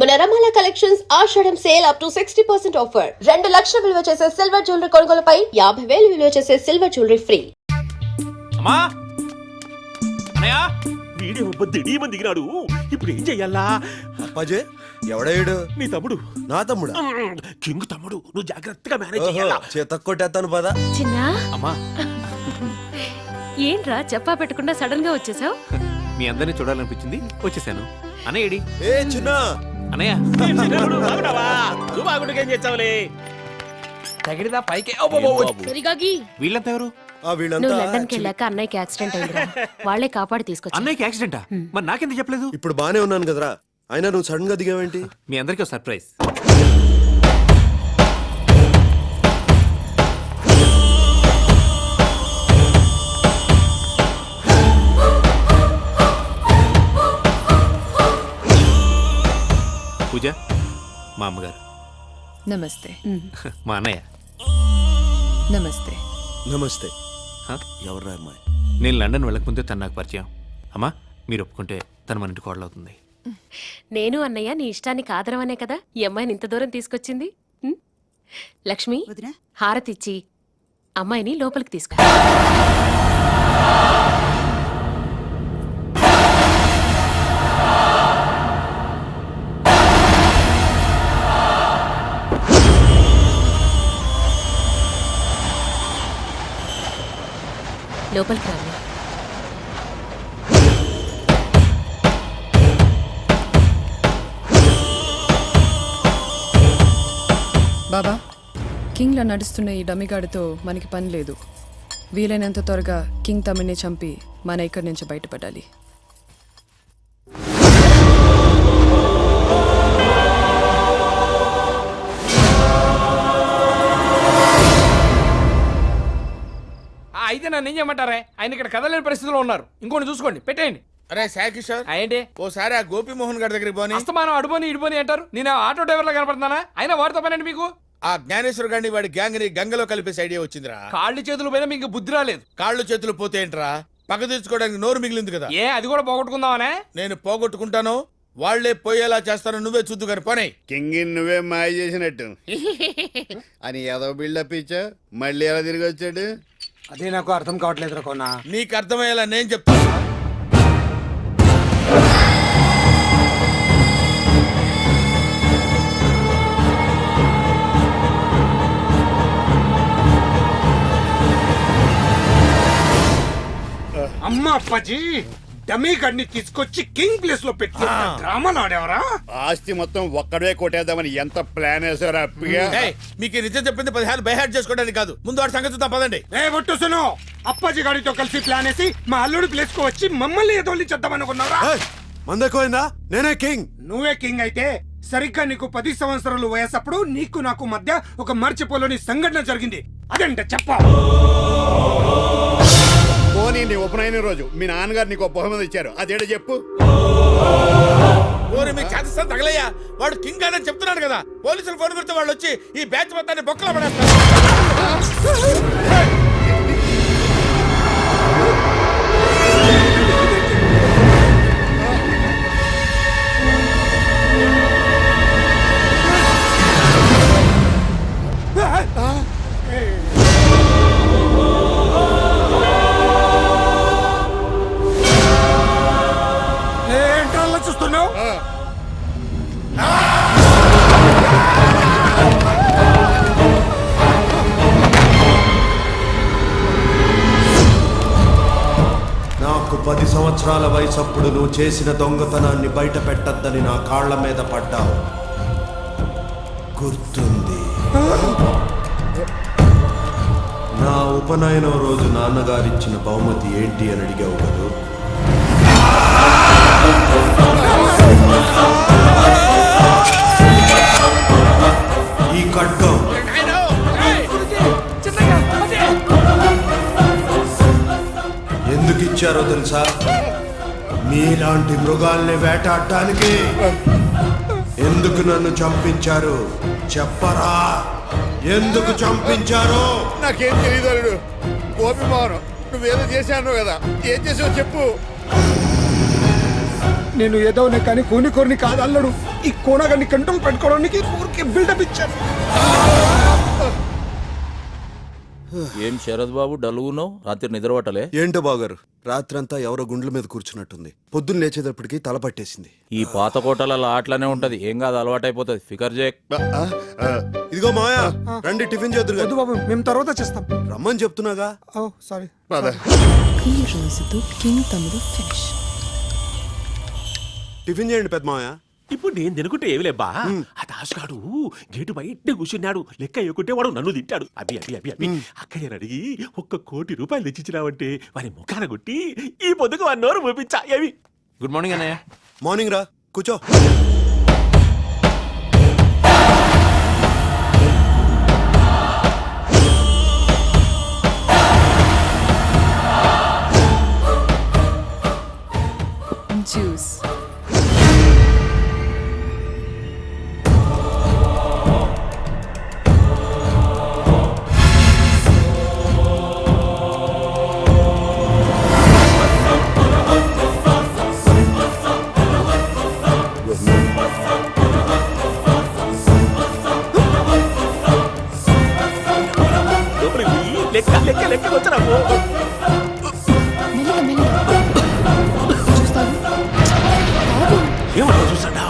మన రమాల collections Ashadham sale up to 60% offer. 2 లక్షల విలువ చేసే సిల్వర్ జ్యువెలరీ కొనుగోలుపై 50,000 విలువ చేసే సిల్వర్ జ్యువెలరీ ఫ్రీ. అమ్మా అన్నయ్య వీడియో దిడీమని దిగినాడు. ఇప్పుడు ఏం చెయ్యాలా? అప్పాజే ఎవడేడు? నీ తమ్ముడు. నా తమ్ముడా? కింగ్ తమ్ముడు. నువ్వు జాగ్రత్తగా మేనేజ్ చెయ్యాలా. చేతక్కొట్టేస్తాను పదా. చిన్నా అమ్మా ఏంట్రా చెప్పా పెట్టకుండా సడన్ గా వచ్చేసావు? మీ అందరినీ చూడాలనిపించింది వచ్చేసాను. అన్నయ్య ఏడి? ఏ చిన్న అన్నయ్య నువ్వు బాగుండేం చేస్తావులే. తగిడిదా పైకి వీళ్ళంతా ఎవరు? నువ్వు వీళ్ళంతా లండన్ కి వెళ్ళాక అన్నయ్యకి యాక్సిడెంట్ అయిందిరా. వాళ్ళే కాపాడి తీసుకొచ్చి. అన్నయ్యకి యాక్సిడెంటా? మరి నాకెందుకు చెప్పలేదు? ఇప్పుడు బానే ఉన్నాను కదరా. అయినా నువ్వు సడన్ గా దిగావేంటి? మీ అందరికీ సర్ప్రైజ్. పూజ మా అమ్మగారు. నమస్తే. మా అన్నయ్య. నమస్తే. నమస్తే. హ? ఎవర్రా అమ్మాయి? నేను లండన్ వెళ్ళకముందే తను నాకు పరిచయం. అమ్మా మీరు ఒప్పుకుంటే తను మన ఇంటి కోడలు అవుతుంది. నేను అన్నయ్య నీ ఇష్టానికి ఆదరవనే కదా ఈ అమ్మాయిని ఇంత దూరం తీసుకొచ్చింది. లక్ష్మి హారతిచ్చి అమ్మాయిని లోపలికి తీసుకు. లోపలికి రా. బాబా, కింగ్లా నడుస్తున్న ఈ డమిగాడితో మనకి పని లేదు. వీలైనంత త్వరగా కింగ్ తమ్ముడిని చంపి మన ఇక్కడి నుంచి బయటపడాలి. అయితే నన్ను ఏం చేయమంటారే? ఆయన ఇక్కడ కదలేని పరిస్థితిలో ఉన్నారు. ఇంకోటి చూసుకోండి, పెట్టేయండి. అరే సాయి కిషోర్, ఏంటి ఓసారి ఆ గోపిమోహన్ గారి దగ్గరికి పోని. అస్తమానం అడుపోని ఇడుపోని అంటారు. నేను ఆటో డ్రైవర్ లా కనపడుతున్నానా? అయినా వాడితో పనండి మీకు. ఆ జ్ఞానేశ్వర్ గారిని వాడి గ్యాంగ్ ని గంగలో కలిపేసి ఐడియా వచ్చిందిరా. కాళ్ళు చేతులు పోయినా మీకు బుద్ధి రాలేదు. కాళ్ళు చేతులు పోతే ఏంట్రా? పక్క తీర్చుకోవడానికి నోరు మిగిలింది కదా. ఏ అది కూడా పోగొట్టుకుందామనే? నేను పోగొట్టుకుంటాను, వాళ్లే పోయేలా చేస్తాను. నువ్వే చూద్దు గాని పోనీ. కింగ్ నువ్వే మాయ చేసినట్టు అని ఏదో బిల్డప్ ఇచ్చా. మళ్ళీ ఎలా తిరిగి వచ్చాడు? అదే నాకు అర్థం కావట్లేదు కొన్నా. నీకు అర్థమయ్యేలా నేను చెప్తాను. అమ్మా అప్పాజీ, డమీ గడిని తీసుకొచ్చి కింగ్ ప్లేస్ లో పెట్టి డ్రామాలు ఆడేవరా? ఆస్తి మొత్తం ఒక్కడే కొట్టేద్దామని ఎంత ప్లాన్ వేసారా? ఏయ్, మీకు నిజం చెప్పింది 10 బైహార్ట్ చేసుకోవడానికి కాదు. ముందు వాడి సంగతి తప్పదండి. ఏ ఒట్టుసును, అప్పాజీ గాడితో కలిసి ప్లాన్ వేసి మా అల్లుడి ప్లేస్ కు వచ్చి మమ్మల్ని ఎదోలించేద్దామనుకున్నారా? మందెక్కువైందా? నేనే కింగ్. నువ్వే కింగ్ అయితే సరిగ్గా నీకు 10 సంవత్సరాలు వయసప్పుడు నీకు నాకు మధ్య ఒక మర్చిపోలేని సంఘటన జరిగింది. అదేంట చెప్పా. పోనీ నీ ఉపనయన రోజు మీ నాన్నగారు నీకు బహుమతి ఇచ్చారు, అదేంటో చెప్పు. ఓరి మీ చేతస్థానం తగలయ్యా. వాడు కింగ్ అని చెప్తున్నాడు కదా. పోలీసులు ఫోన్ కొడితే వాళ్ళు వచ్చి ఈ బ్యాచ్ మొత్తాన్ని బొక్కలో పడేస్తారు. ఏంట్రా చూస్తున్నావు? నాకు 10 సంవత్సరాల వయసప్పుడు నువ్వు చేసిన దొంగతనాన్ని బయట పెట్టద్దని నా కాళ్ల మీద పడ్డావు, గుర్తుంది? నా ఉపనయనం రోజు నాన్నగారిచ్చిన బహుమతి ఏంటి అని అడిగావు కదా. ఈ ఖడ్గం. ఎందుకు ఇచ్చారో తెలుసా? మీలాంటి మృగాల్ని వేటాడటానికి. ఎందుకు నన్ను చంపించారు చెప్పరా? ఎందుకు చంపించారు? నాకేం తెలియదు అల్లుడు. గోపి మోహన్ నువ్వేదో చేశాను కదా, ఏం చేసావు చెప్పు. నేను ఏదోనే కానీ కోరిని కాదు అల్లడు. ఈ కోనగాన్ని కంట్రోల్ పెట్టుకోవడానికి ఊరికే బిల్డప్ ఇచ్చాను. ఏం శరద్ బాబు డల్గున్నావు? రాత్రి నిద్రపట్టలే? ఏంటో బాగారు, రాత్రంతా ఎవరో గుండ్ల మీద కూర్చున్నట్టుంది. పొద్దున్న లేచేటప్పటికి తల పట్టేసింది. ఈ పాత కోటలలో అట్లానే ఉంటది, ఏం కాదు, అలవాటైపోతుంది. ఫికర్ జేక్. ఇదిగో మాయా, రండి టిఫిన్ చేద్దరు వద్దు బాబు, మేము తర్వాత చేస్తాం. రమ్మని చెప్తున్నాగా. ఓ సారీ. ఈ రోజుతో కింగ్ తమ్ముడు ఫినిష్. టిఫిన్ చేయండి పెద్ద మాయా. ఇప్పుడు నేను తినుకుంటే ఏమి లేబ్బా, ఆ దాసుగాడు గేటు బయట కూర్చున్నాడు. లెక్క అయ్యకుంటే వాడు నన్ను తింటాడు. అభి అభి అభి అభి అక్కయ్య అడిగి 1 కోటి రూపాయలు తెచ్చిచ్చినావంటే వారి ముఖాన కొట్టి ఈ పొద్దుకు 1 నోరు మూపించా. ఏవి? గుడ్ మార్నింగ్ అన్నయ్య. మార్నింగ్ రా, కూర్చో. జ్యూస్. లోపలికి పోయి లెక్క లెక్క లెక్క వచ్చరా. మెల్లగా మెల్లగా చూస్తాను. ఏమన్నా చూసాడా?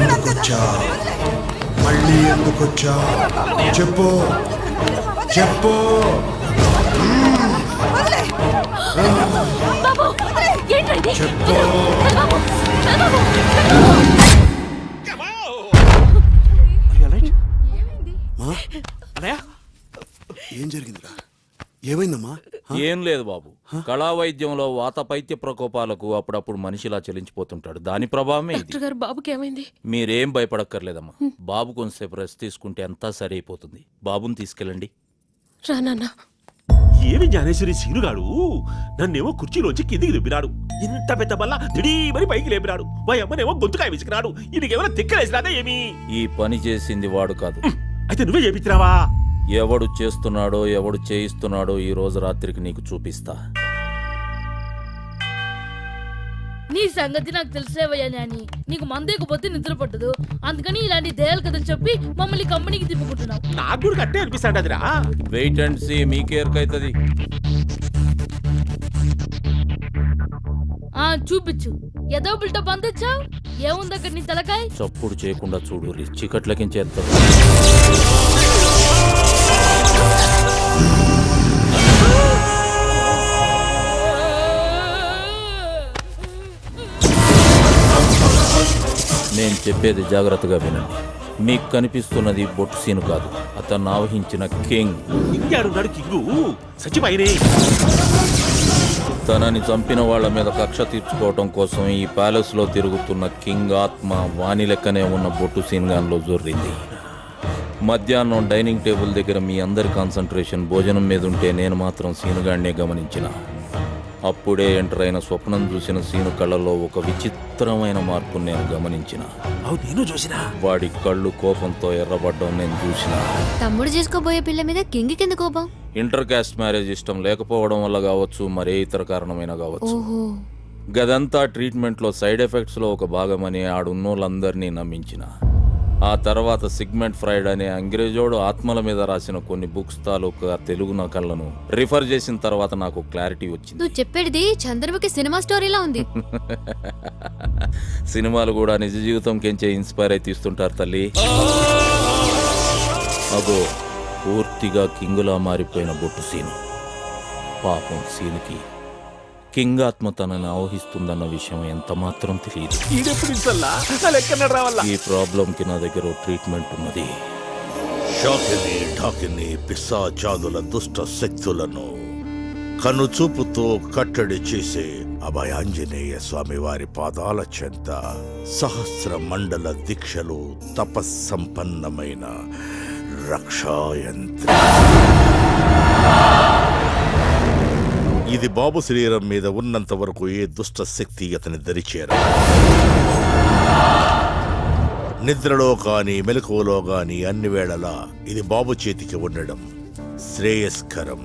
ఎందుకొచ్చా, మళ్ళీ ఎందుకొచ్చా? చెప్పు చెప్పు. చెప్పు. మా? అన్నయ్య ఏం జరిగిందిరా? ఏమైందమ్మా? ఏం లేదు బాబు, కళా వైద్యంలో వాత పైత్య ప్రకోపాలకు అప్పుడప్పుడు మనిషిలా చెలించిపోతుంటాడు. దాని ప్రభావమే ఇది. డాక్టర్ గారు బాబుకి ఏమైంది? మీరేం భయపడక్కర్లేదమ్మా. బాబు కొంతసేపు రెస్ట్ తీసుకుంటే అంతా సరి అయిపోతుంది. బాబుని తీసుకెళ్ళండి. రానా ఏమి జ్ఞానేశ్వరి సీనుగాడు నన్నేమో కుర్చీలోంచి కిందికి దుబ్బినాడు. ఇంత పెద్ద బల్ల దిడీమని పైకి లేపినాడు. మా అమ్మనేమో గొంతుకాయ విసికినాడు. ఇదికేమైనా తిక్కలేసినాదా ఏమి? ఈ పని చేసింది వాడు కాదు. అయితే నువ్వే చేపించినావా? ఎవడు చేస్తున్నాడో ఎవడు చేయిస్తున్నాడో ఈ రోజు రాత్రికి నీకు చూపిస్తా. నీ సంగతి నాకు తెలిసేవయ్యా నాని. నీకు మందేకపోతే నిద్ర పట్టదు, అందుకని ఇలాంటి దయాల కథలు చెప్పి మమ్మల్ని కంపెనీకి తిప్పుకుంటున్నావు. నాకు కూడా కట్టే అనిపిస్తాడు అదిరా. వెయిట్ అండ్ సీ, మీకేర్కైతుంది. చూపించు. ఏదో బిల్డప్ అందించావు. ఏముంది అక్కడ నీ తలకాయ? చప్పుడు చేయకుండా చూడు, చీకట్లకించేస్తారు. నేను చెప్పేది జాగ్రత్తగా వినండి. మీకు కనిపిస్తున్నది బొట్టు సీను కాదు, అతను ఆవహించిన కింగ్. ఇంగాడున్నాడు కింగు, సచిపోయినే. తనని చంపిన వాళ్ళ మీద కక్ష తీర్చుకోవటం కోసం ఈ ప్యాలెస్ లో తిరుగుతున్న కింగ్ ఆత్మ వాణి లెక్కనే ఉన్న బొట్టు సీన్గాన్లో జొర్రింది. మధ్యాహ్నం డైనింగ్ టేబుల్ దగ్గర మీ అందరి కాన్సంట్రేషన్ భోజనం మీద ఉంటే నేను మాత్రం సీనుగాడినే గమనించిన. అప్పుడే ఎంటర్ అయిన స్వప్నం చూసిన సీను కళ్ళలో ఒక విచిత్రమైన మార్పు నేను గమనించిన. నేను చూసినా వాడి కళ్ళు కోపంతో ఎర్రబడ్డం నేను చూసిన. తమ్ముడు చేసుకోబోయే పిల్ల మీద కింగ్ కింద కోపం? ఇంటర్ కాస్ట్ మ్యారేజ్ ఇష్టం లేకపోవడం వల్ల కావచ్చు, మరే ఇతర కారణమైనా కావచ్చు. గదంతా ట్రీట్మెంట్లో సైడ్ ఎఫెక్ట్స్ లో ఒక భాగమని ఆడున్నోళ్ళందరినీ నమ్మించిన. ఆ తర్వాత సిగ్మెంట్ ఫ్రైడ్ అనే అంగ్రేజోడు ఆత్మల మీద రాసిన కొన్ని బుక్స్ తాలూకా తెలుగు నకళ్లను రిఫర్ చేసిన తర్వాత నాకు క్లారిటీ వచ్చింది. నువ్వు చెప్పేది చంద్రముఖి సినిమా స్టోరీలా ఉంది. సినిమాలు కూడా నిజ జీవితం కెంచే ఇన్స్పైర్ అయి తీస్తుంటారు తల్లి. అగో పూర్తిగా కింగులా మారిపోయిన బొట్టు సీను. పాపం సీనుకి కింగ్ ఆత్మ తనని ఆవహిస్తుందన్న విషయం ఎంత మాత్రం తెలియదు. ఈ ప్రాబ్లం కి నా దగ్గర ట్రీట్మెంట్ ఉన్నది. షాకిని ఢాకిని పిశాచాదుల దుష్ట శక్తులను కనుచూపుతో కట్టడి చేసే అభయాంజనేయ స్వామి వారి పాదాల చెంత సహస్ర మండల దీక్షలు తపస్సంపన్నమైన రక్షాయంత్రి. ఇది బాబు శరీరం మీద ఉన్నంత వరకు ఏ దుష్ట శక్తి అతని దరిచేర. నిద్రలో గాని మెలకువలో గాని అన్ని వేళలా ఇది బాబు చేతికి ఉండడం శ్రేయస్కరం.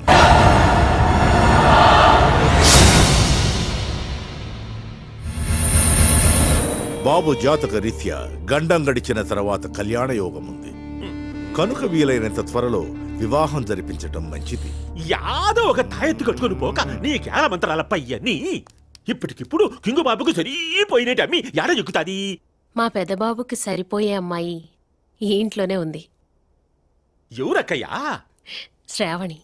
బాబు జాతక రీత్యా గండం గడిచిన తర్వాత కళ్యాణ యోగం ఉంది కనుక వీలైనంత త్వరలో వివాహం జరిపించటం మంచిది. యాదో ఒక తాయెత్తు కట్టుకొని పోక నీ కేల మంత్రాల పయ్యని ఇప్పటికిప్పుడు కింగు బాబుకు సరిపోయినట్టు అమ్మి యాడ ఎక్కుతాది. మా పెద్దబాబుకి సరిపోయే అమ్మాయి ఈ ఇంట్లోనే ఉంది. ఎవరక్కయ్యా? శ్రావణి.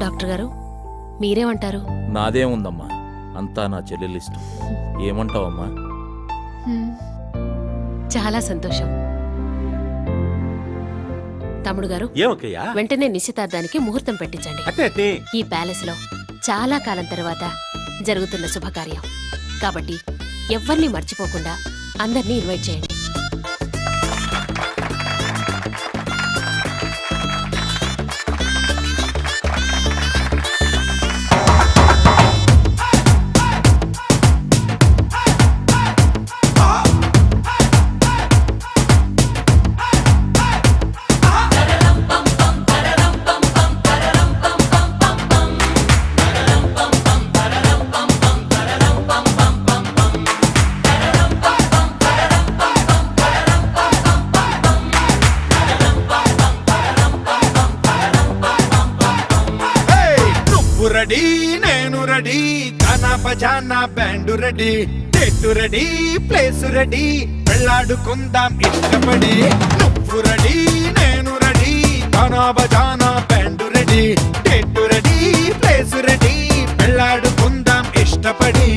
డాక్టర్ గారు మీరేమంటారు? నాదేముందమ్మా, అంతా నా చెల్లెలిష్టం. ఏమంటావమ్మా? చాలా సంతోషం. తమ్ముడు గారు ఏమక్కయ్యా? వెంటనే నిశ్చితార్థానికి ముహూర్తం పెట్టించండి. అట్టే ఈ ప్యాలెస్ లో చాలా కాలం తర్వాత జరుగుతున్న శుభకార్యం కాబట్టి ఎవ్వరినీ మర్చిపోకుండా అందరినీ ఇన్వైట్ చేయండి. నువ్వు రెడీ నేను రెడీ గానా బజానా band ready date ready place ready వెళ్ళాడుకుందాం ఇష్టపడి. నువ్వు రెడీ నేను రెడీ గానా బజానా band ready date ready place ready వెళ్ళాడుకుందాం ఇష్టపడి.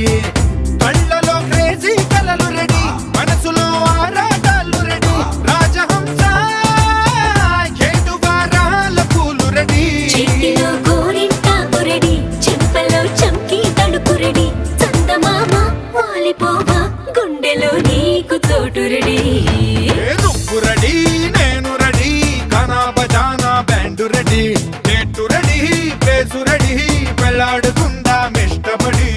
కళ్ళలో క్రేజీ కలలు రెడీ మనసులో ఆరాటాలు రెడీ రాజహంస ఏడు వారాల పూలు రెడీ. గుండెలో నీకు తోటు రెడీ. నువ్వు రెడీ నేను రెడీ గానా బజానా band ready date ready place ready వెళ్ళాడుకుందాం ఇష్టపడి.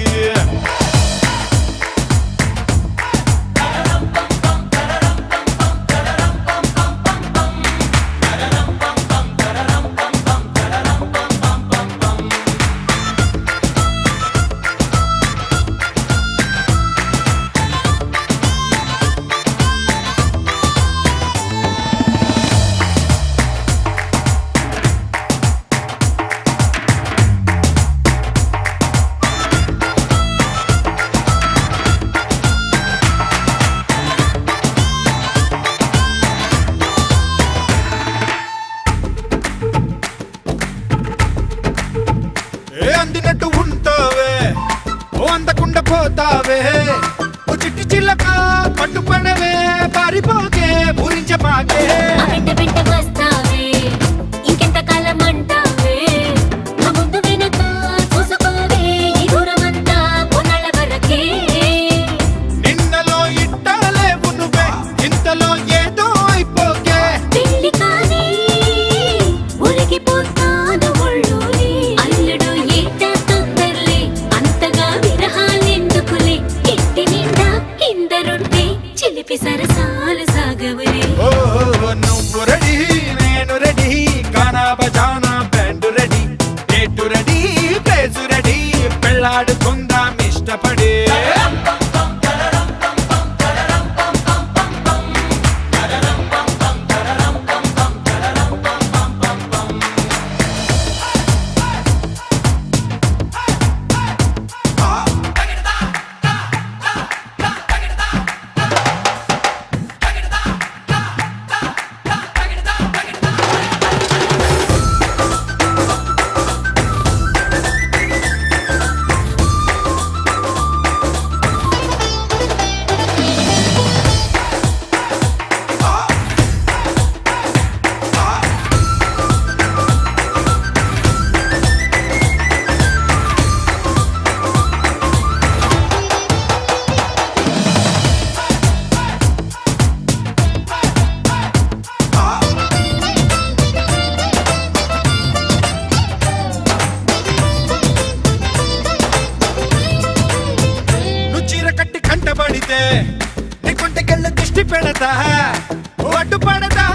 అందినట్టు ఉంటావే ఓ అందకుండా పోతావే ఓ చిట్టి చిల్లక పట్టుపడవే పారిపోకే పూరించమాకే. వెంట వెంట వస్తావే ఇంకెంత కాలం అంటావే నా ముందు వెనక చూసుకోవే ఈ దూరమంతా కొన్నాళ్ళ వరకే. నిన్నలో ఇట్టాలేవు నువ్వే ఇంతలో ఏదో అయిపోకే. పెళ్లి కానీ ఉరిగిపోతాను ఒళ్ళోనే అల్లుడు ఏట తొందరలే అంతగా విరహాలెందుకులే ఇంటి నిండా ఇందరుంటే చిలిపి సరసాలు సాగవలే. ఓ నువ్వు రెడీ నేను వస్తే నీ కుంటకెళ్ళ దిష్టి పెడతా ఒడ్డు పడతా